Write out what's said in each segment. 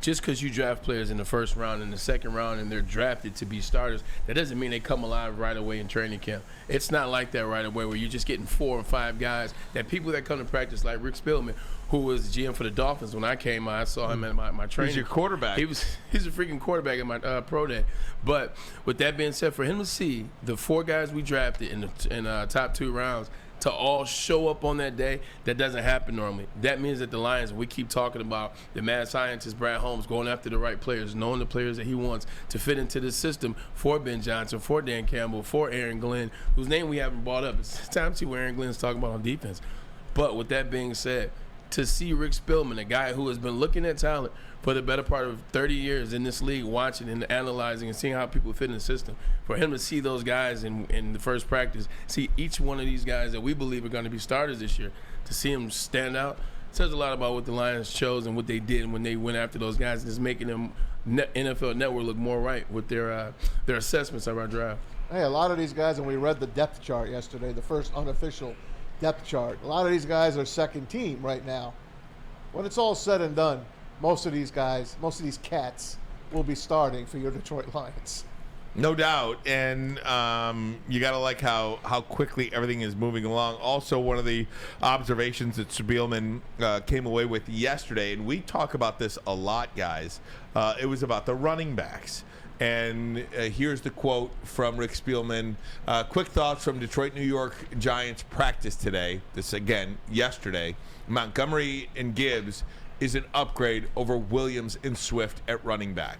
just because you draft players in the first round and the second round and they're drafted to be starters, that doesn't mean they come alive right away in training camp. It's not like that right away where you're just getting 4 or 5 guys. That people that come to practice, like Rick Spielman, who was the GM for the Dolphins when I came out, I saw him at my training. He's your quarterback. He's a freaking quarterback at my pro day. But with that being said, for him to see the 4 guys we drafted in the top 2 rounds to all show up on that day, that doesn't happen normally. That means that the Lions, we keep talking about the mad scientist Brad Holmes going after the right players, knowing the players that he wants to fit into the system for Ben Johnson, for Dan Campbell, for Aaron Glenn, whose name we haven't brought up. It's time to see what Aaron Glenn's talking about on defense. But with that being said, to see Rick Spielman, a guy who has been looking at talent for the better part of 30 years in this league, watching and analyzing and seeing how people fit in the system, for him to see those guys in the first practice, see each one of these guys that we believe are going to be starters this year, to see them stand out, says a lot about what the Lions chose and what they did when they went after those guys, and it's making them NFL Network look more right with their assessments of our draft. Hey, a lot of these guys, and we read the depth chart yesterday, the first unofficial depth chart. A lot of these guys are second team right now. When it's all said and done, most of these guys, most of these cats will be starting for your Detroit Lions. No doubt. And you got to like how quickly everything is moving along. Also, one of the observations that Spielman came away with yesterday, and we talk about this a lot, guys, it was about the running backs. And here's the quote from Rick Spielman. Quick thoughts from Detroit, New York Giants practice today. This, again, yesterday. Montgomery and Gibbs is an upgrade over Williams and Swift at running back.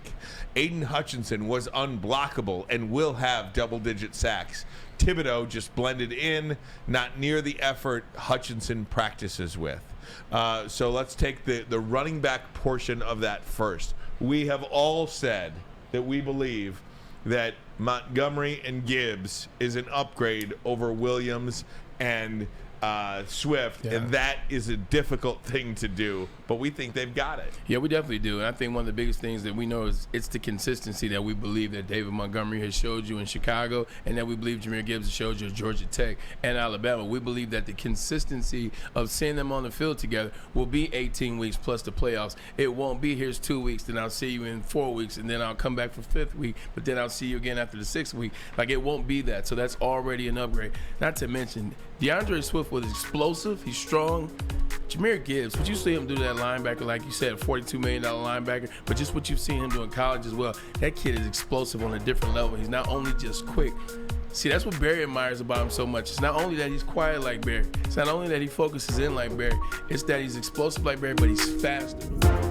Aiden Hutchinson was unblockable and will have double-digit sacks. Thibodeau just blended in, not near the effort Hutchinson practices with. So let's take the running back portion of that first. We have all said that we believe that Montgomery and Gibbs is an upgrade over Williams and Swift, and that is a difficult thing to do, but we think they've got it. Yeah, we definitely do, and I think one of the biggest things that we know is it's the consistency that we believe that David Montgomery has showed you in Chicago, and that we believe Jahmyr Gibbs has showed you at Georgia Tech and Alabama. We believe that the consistency of seeing them on the field together will be 18 weeks plus the playoffs. It won't be here's 2 weeks, then I'll see you in 4 weeks, and then I'll come back for 5th week, but then I'll see you again after the 6th week. Like, it won't be that, so that's already an upgrade. Not to mention, DeAndre Swift was explosive. He's strong. Jahmyr Gibbs, would you see him do that linebacker, like you said, a $42 million linebacker, but just what you've seen him do in college as well. That kid is explosive on a different level. He's not only just quick. See, that's what Barry admires about him so much. It's not only that he's quiet like Barry. It's not only that he focuses in like Barry. It's that he's explosive like Barry, but he's faster.